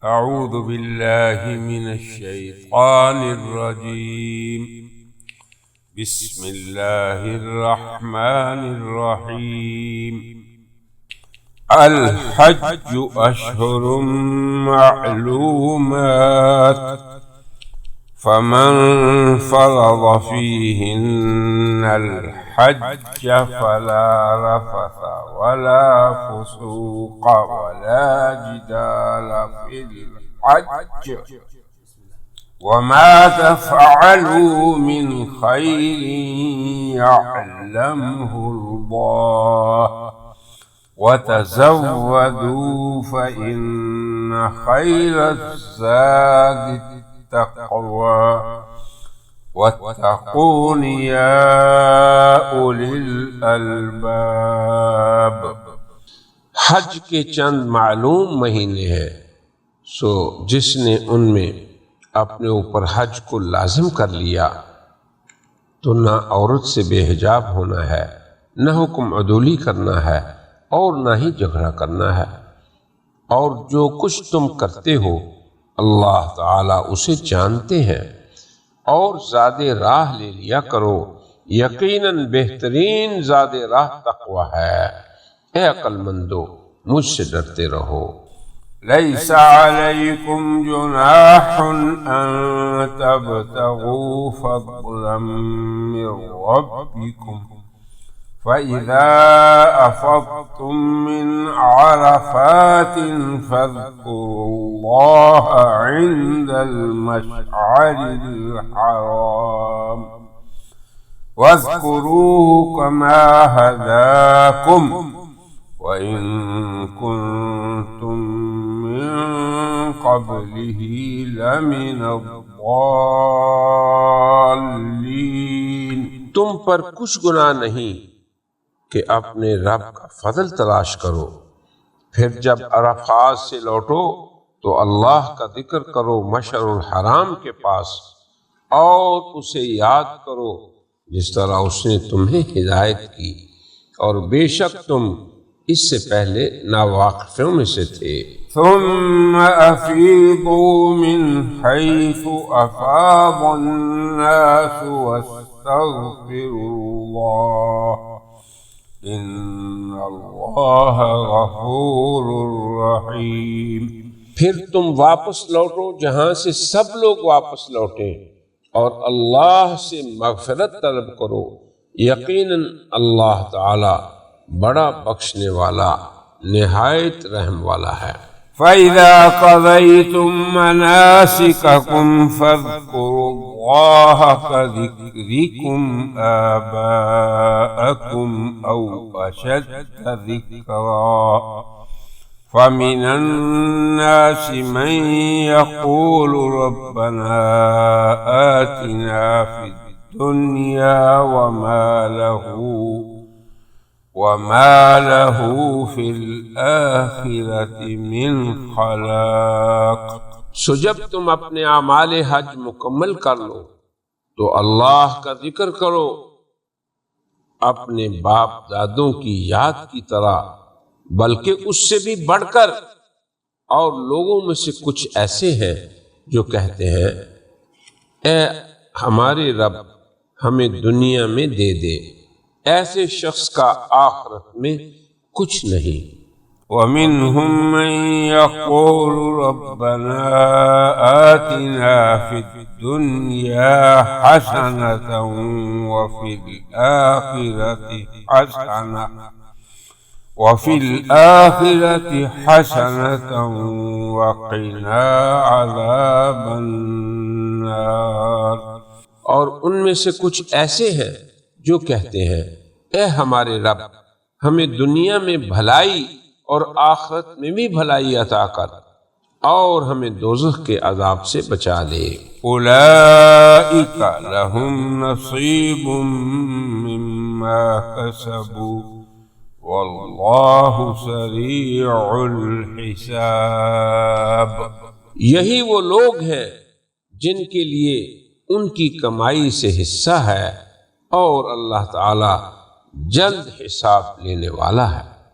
أعوذ بالله من الشيطان الرجيم. بسم الله الرحمن الرحيم. الحج أشهر معلومات، فمن فرض فيهن الحج فلا رفث ولا فسوق ولا جدال في الحج، وما تفعلوا من خير يعلمه الله، وتزودوا فإن خير الزاد التقوى، واتقون يا أولي الألباب۔ حج کے چند معلوم مہینے ہیں، سو جس نے ان میں اپنے اوپر حج کو لازم کر لیا تو نہ عورت سے بے حجاب ہونا ہے، نہ حکم عدولی کرنا ہے، اور نہ ہی جھگڑا کرنا ہے، اور جو کچھ تم کرتے ہو اللہ تعالیٰ اسے جانتے ہیں، اور زاد راہ لے لیا کرو، یقیناً بہترین زاد راہ تقوی ہے۔ اے عقل مندو مجھ سے ڈرتے رہو۔ ليس عليكم جناح أن تبتغوا فضلا من ربكم، فإذا أفضتم من عرفات فاذكروا الله عند المشعر الحرام، واذكروه كما هداكم وإن كنتم من قبله لمن الضالين۔ تم پر کچھ گناہ نہیں کہ اپنے رب کا فضل تلاش کرو، پھر جب عرفات سے لوٹو تو اللہ کا ذکر کرو مشعر الحرام کے پاس، اور اسے یاد کرو جس طرح اس نے تمہیں ہدایت کی، اور بے شک تم اس سے پہلے ناواقفوں میں سے تھے۔ ثم أفيضوا من حيث أفاض الناس واستغفروا الله إن الله غفور رحيم۔ پھر تم واپس لوٹو جہاں سے سب لوگ واپس لوٹیں، اور اللہ سے مغفرت طلب کرو، یقیناً اللہ تعالی بڑا بخشنے والا نہایت رحم والا ہے۔ فَإِذَا قَضَيْتُم مَّنَاسِكَكُمْ فَاذْكُرُوا اللَّهَ كَذِكْرِكُمْ آبَاءَكُمْ أَوْ أَشَدَّ ذِكْرًا، فَمِنَ النَّاسِ مَن يَقُولُ رَبَّنَا آتِنَا فِي الدُّنْيَا وما له في الآخرة من خلاق۔ سو جب تم اپنے اعمال حج مکمل کر لو تو اللہ کا ذکر کرو اپنے باپ دادوں کی یاد کی طرح، بلکہ اس سے بھی بڑھ کر، اور لوگوں میں سے کچھ ایسے ہیں جو کہتے ہیں اے ہمارے رب ہمیں دنیا میں دے دے، ایسے شخص کا آخرت میں کچھ نہیں۔ وَمِنْهُمْ مَنْ يَقُولُ رَبَّنَا آتِنَا فِي الدُّنْيَا حَسَنَةً وَفِي الْآخِرَةِ حَسَنَةً وَقِنَا عَذَابَ النَّارِ۔ اور ان میں سے کچھ ایسے ہیں جو کہتے ہیں اے ہمارے رب ہمیں دنیا میں بھلائی اور آخرت میں بھی بھلائی عطا کر، اور ہمیں دوزخ کے عذاب سے بچا لے۔ اولئک لہم نصیب مما کسبوا واللہ سریع الحساب۔ یہی وہ لوگ ہیں جن کے لیے ان کی کمائی سے حصہ ہے، اور اللہ تعالی جلد حساب لینے والا ہے۔